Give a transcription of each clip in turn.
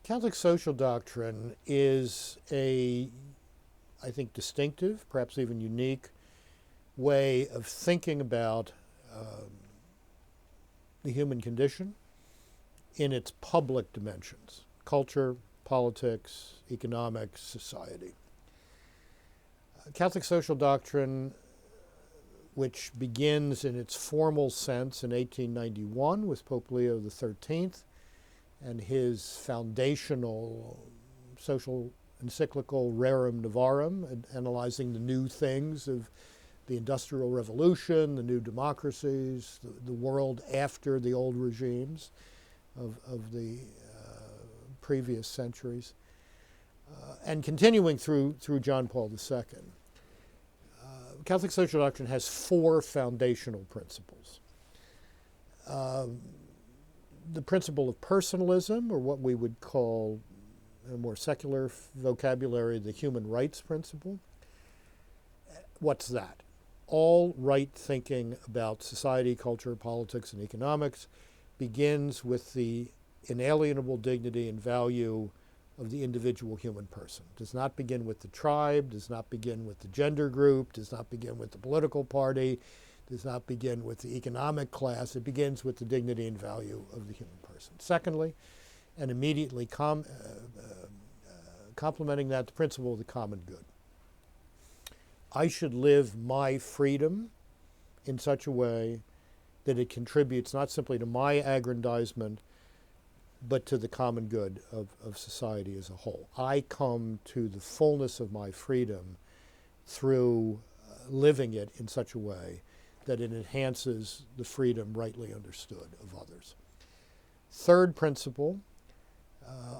Catholic social doctrine is I think, distinctive, perhaps even unique way of thinking about the human condition in its public dimensions: culture, politics, economics, society. Catholic social doctrine, which begins in its formal sense in 1891 with Pope Leo XIII and his foundational social encyclical Rerum Novarum, analyzing the new things of the Industrial Revolution, the new democracies, the world after the old regimes of the previous centuries, and continuing through John Paul II. Catholic social doctrine has four foundational principles. The principle of personalism, or what we would call in a more secular vocabulary, the human rights principle. What's that? All right thinking about society, culture, politics, and economics begins with the inalienable dignity and value of the individual human person. Does not begin with the tribe, does not begin with the gender group, does not begin with the political party, does not begin with the economic class. It begins with the dignity and value of the human person. Secondly, and immediately complementing that, the principle of the common good. I should live my freedom in such a way that it contributes not simply to my aggrandizement, but to the common good of society as a whole. I come to the fullness of my freedom through living it in such a way that it enhances the freedom rightly understood of others. Third principle,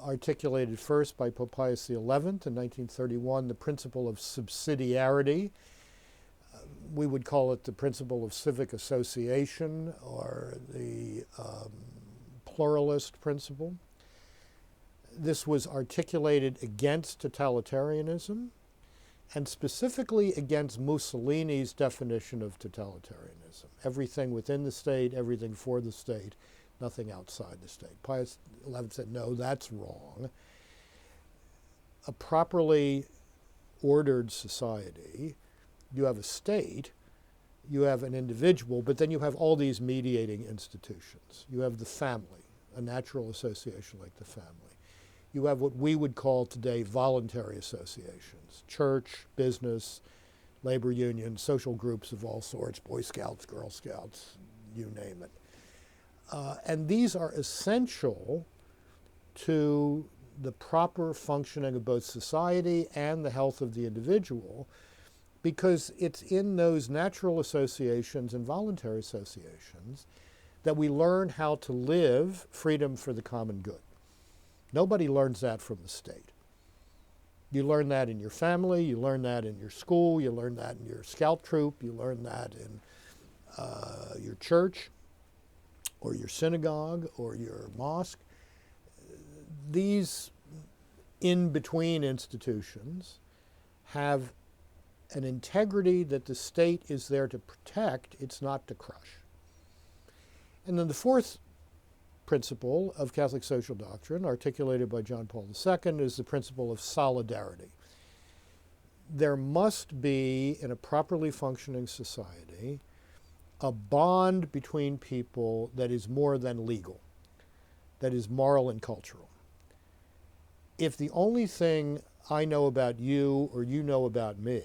articulated first by Pope Pius XI in 1931, the principle of subsidiarity. We would call it the principle of civic association, or the pluralist principle. This was articulated against totalitarianism, and specifically against Mussolini's definition of totalitarianism. Everything within the state, everything for the state, nothing outside the state. Pius XI said, no, that's wrong. A properly ordered society, you have a state, you have an individual, but then you have all these mediating institutions. You have the family, a natural association like the family. You have what we would call today voluntary associations: church, business, labor unions, social groups of all sorts, Boy Scouts, Girl Scouts, you name it. And these are essential to the proper functioning of both society and the health of the individual, because it's in those natural associations and voluntary associations that we learn how to live freedom for the common good. Nobody learns that from the state. You learn that in your family, you learn that in your school, you learn that in your scout troop, you learn that in your church, or your synagogue, or your mosque. These in-between institutions have an integrity that the state is there to protect, it's not to crush. And then the fourth principle of Catholic social doctrine, articulated by John Paul II, is the principle of solidarity. There must be, in a properly functioning society, a bond between people that is more than legal, that is moral and cultural. If the only thing I know about you or you know about me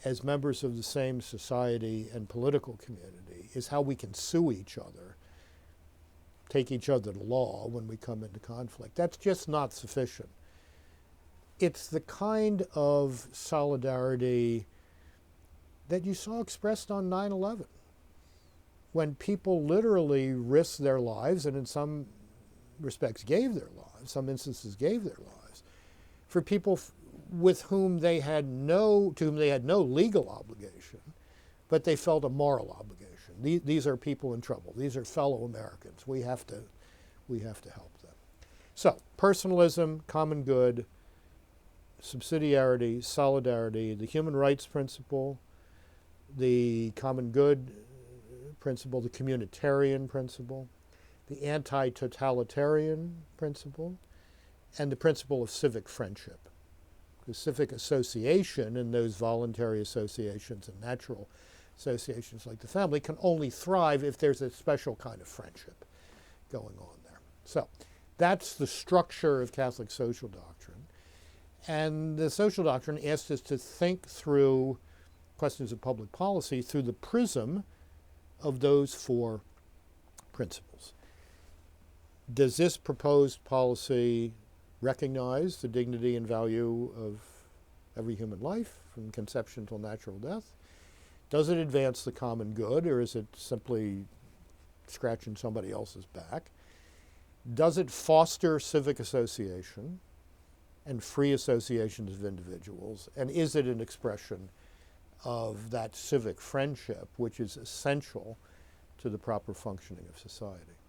as members of the same society and political community is how we can sue each other, take each other to law when we come into conflict, that's just not sufficient. It's the kind of solidarity that you saw expressed on 9/11, when people literally risked their lives, and in some respects gave their lives, some instances gave their lives, for people with whom they had no legal obligation, but they felt a moral obligation. These are people in trouble. These are fellow Americans. We have to help them. So, personalism, common good, subsidiarity, solidarity, the human rights principle, the common good principle, the communitarian principle, the anti-totalitarian principle, and the principle of civic friendship. Because civic association and those voluntary associations and natural associations like the family can only thrive if there's a special kind of friendship going on there. So that's the structure of Catholic social doctrine. And the social doctrine asks us to think through questions of public policy through the prism of those four principles. Does this proposed policy recognize the dignity and value of every human life from conception till natural death? Does it advance the common good, or is it simply scratching somebody else's back? Does it foster civic association and free associations of individuals? And is it an expression of that civic friendship which is essential to the proper functioning of society?